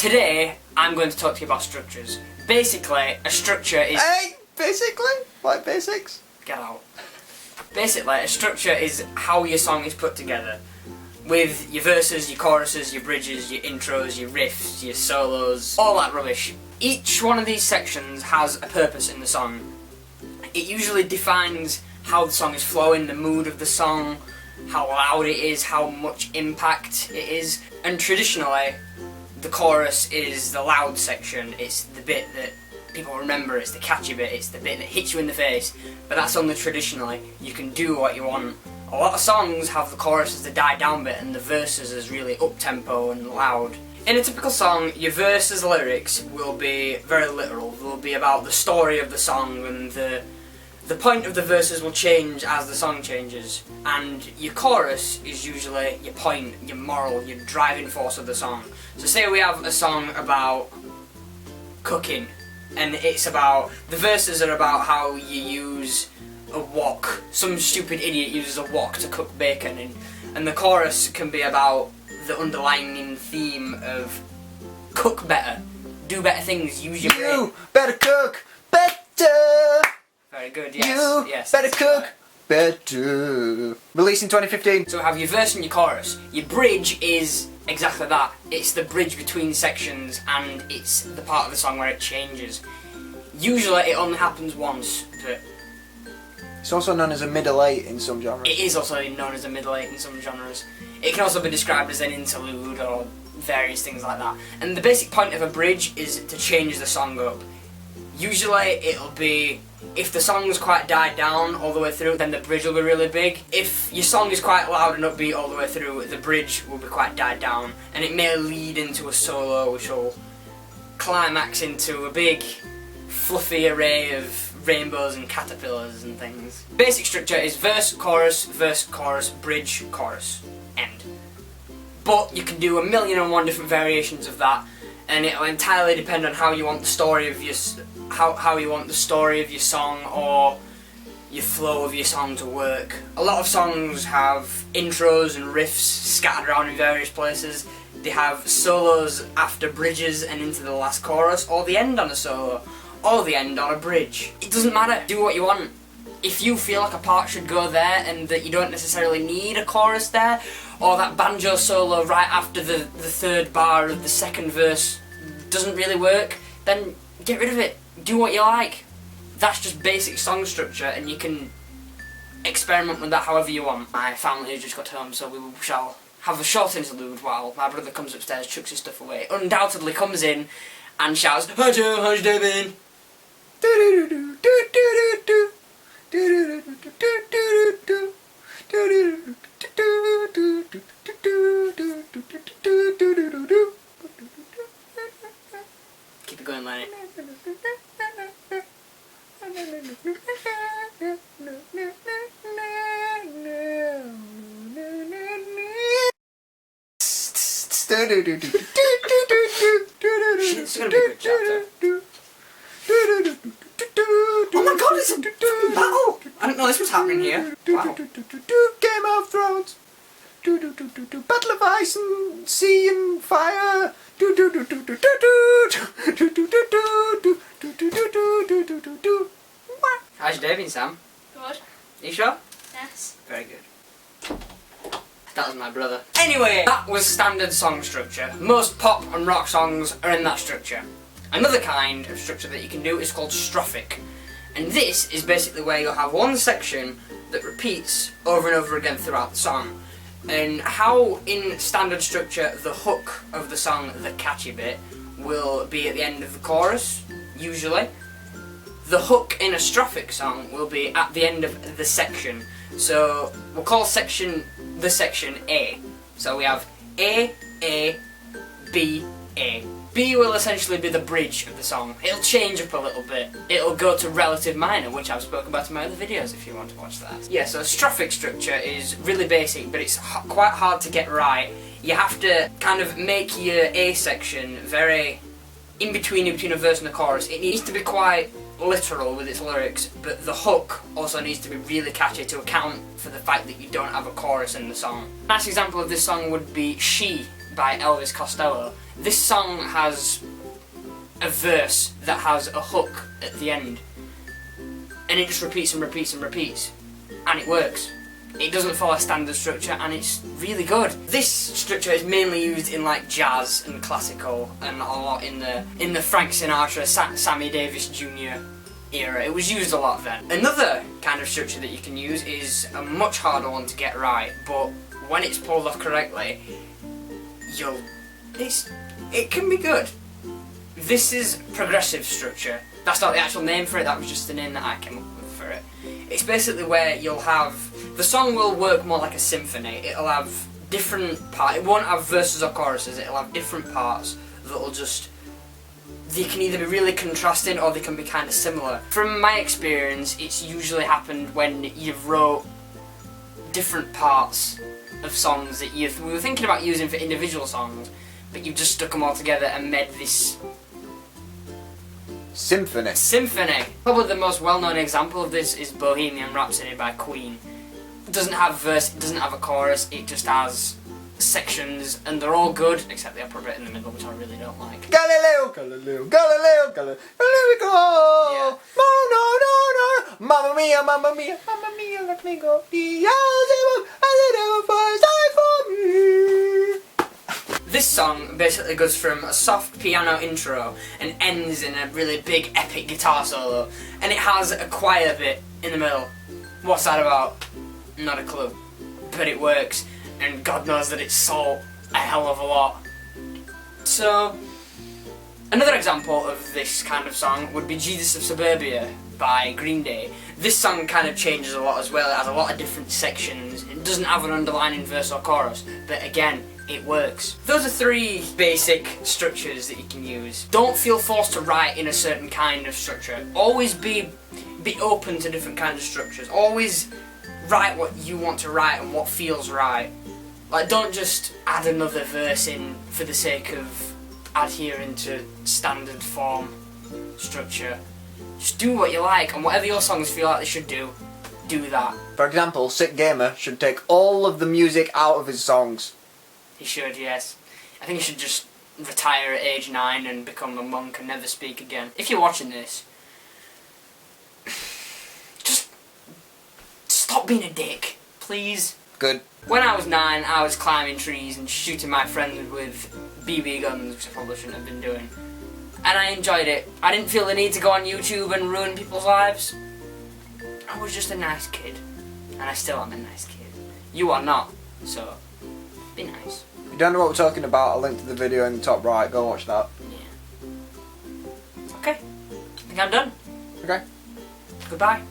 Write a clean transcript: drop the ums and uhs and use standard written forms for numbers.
Today, I'm going to talk to you about structures. Basically, a structure is... Hey! Basically? Like basics? Get out. Basically, a structure is how your song is put together. With your verses, your choruses, your bridges, your intros, your riffs, your solos, all that rubbish. Each one of these sections has a purpose in the song. It usually defines how the song is flowing, the mood of the song, how loud it is, how much impact it is. And traditionally, the chorus is the loud section. It's the bit that people remember, it's the catchy bit, it's the bit that hits you in the face. But that's only traditionally. You can do what you want. A lot of songs have the chorus as the die down bit and the verses as really up-tempo and loud. In a typical song, your verses lyrics will be very literal. They'll be about the story of the song, and the point of the verses will change as the song changes. And your chorus is usually your point, your moral, your driving force of the song. So say we have a song about cooking, and it's about, the verses are about how you use a wok. Some stupid idiot uses a wok to cook bacon, and the chorus can be about the underlying theme of cook better, do better things, use your brain. You better cook better. Very good, yes. You yes, better cook better. Released in 2015. So we have your verse and your chorus. Your bridge is exactly that. It's the bridge between sections, and it's the part of the song where it changes. Usually it only happens once, but It's also known as a middle eight in some genres. it is also known as a middle eight in some genres. It can also be described as an interlude or various things like that. And the basic point of a bridge is to change the song up. Usually it'll be, if the song's quite died down all the way through, then the bridge will be really big. If your song is quite loud and upbeat all the way through, the bridge will be quite died down, and it may lead into a solo which will climax into a big fluffy array of rainbows and caterpillars and things. Basic structure is verse, chorus, bridge, chorus, end. But you can do 1,000,001 different variations of that, and it'll entirely depend on how you want the story of your how you want the story of your song or your flow of your song to work. A lot of songs have intros and riffs scattered around in various places. They have solos after bridges and into the last chorus, or they end on a solo, or they end on a bridge. It doesn't matter, do what you want. If you feel like a part should go there and that you don't necessarily need a chorus there, or that banjo solo right after the third bar of the second verse doesn't really work, then get rid of it. Do what you like. That's just basic song structure, and you can experiment with that however you want. My family has just got home, so we shall have a short interlude while my brother comes upstairs, chucks his stuff away, undoubtedly comes in and shouts, "Hi Joe, how's your day been?" Keep it going, Lenny. It's gonna be a good chapter. Oh my god, it's a battle! I didn't know this was happening here. Wow. Game of Thrones. Battle of Ice and Sea and Fire. How's your day been, Sam? Good. You sure? Yes. Very good. That was my brother. Anyway, that was standard song structure. Most pop and rock songs are in that structure. Another kind of structure that you can do is called Strophic. And this is basically where you'll have one section that repeats over and over again throughout the song. And how in standard structure the hook of the song, the catchy bit, will be at the end of the chorus, usually. The hook in a Strophic song will be at the end of the section. So we'll call the section A. So we have A, B, A. B will essentially be the bridge of the song. It'll change up a little bit. It'll go to relative minor, which I've spoken about in my other videos if you want to watch that. Yeah, so Strophic structure is really basic, but it's quite hard to get right. You have to kind of make your A section very in between a verse and a chorus. It needs to be quite literal with its lyrics, but the hook also needs to be really catchy to account for the fact that you don't have a chorus in the song. A nice example of this song would be She by Elvis Costello. This song has a verse that has a hook at the end, and it just repeats and repeats and repeats, and it works. It doesn't follow a standard structure, and it's really good. This structure is mainly used in like jazz and classical, and a lot in the Frank Sinatra, Sammy Davis Jr. era. It was used a lot then. Another kind of structure that you can use is a much harder one to get right, but when it's pulled off correctly, it can be good. This is progressive structure. That's not the actual name for it, that was just the name that I came up with for it. It's basically where you'll have, the song will work more like a symphony. It'll have different parts, it won't have verses or choruses, it'll have different parts that'll just, they can either be really contrasting or they can be kind of similar. From my experience, it's usually happened when you've wrote different parts of songs that we were thinking about using for individual songs, but you've just stuck them all together and made this Symphony. Probably the most well-known example of this is Bohemian Rhapsody by Queen. It doesn't have a verse, it doesn't have a chorus, it just has sections, and they're all good, except the opera bit in the middle, which I really don't like. Galileo, Galileo, Galileo, Galileo, let me go! Yeah. No, Mamma mia, Mamma mia, Mamma mia, let me go. Beelzebub has it ever first for me. This song basically goes from a soft piano intro and ends in a really big epic guitar solo, and it has a choir bit in the middle. What's that about? Not a clue. But it works, and God knows that it's sold a hell of a lot. So, another example of this kind of song would be Jesus of Suburbia by Green Day. This song kind of changes a lot as well. It has a lot of different sections. It doesn't have an underlining verse or chorus, but again, it works. Those are three basic structures that you can use. Don't feel forced to write in a certain kind of structure. Always be open to different kinds of structures. Always write what you want to write and what feels right. Like, don't just add another verse in for the sake of adhering to standard form structure. Just do what you like, and whatever your songs feel like they should do that. For example, Sick Gamer should take all of the music out of his songs. He should, yes. I think he should just retire at age 9 and become a monk and never speak again. If you're watching this, just stop being a dick, please. Good. When I was 9, I was climbing trees and shooting my friends with BB guns, which I probably shouldn't have been doing. And I enjoyed it. I didn't feel the need to go on YouTube and ruin people's lives. I was just a nice kid. And I still am a nice kid. You are not, so be nice. If you don't know what we're talking about, I'll link to the video in the top right. Go watch that. Yeah. Okay. I think I'm done. Okay. Goodbye.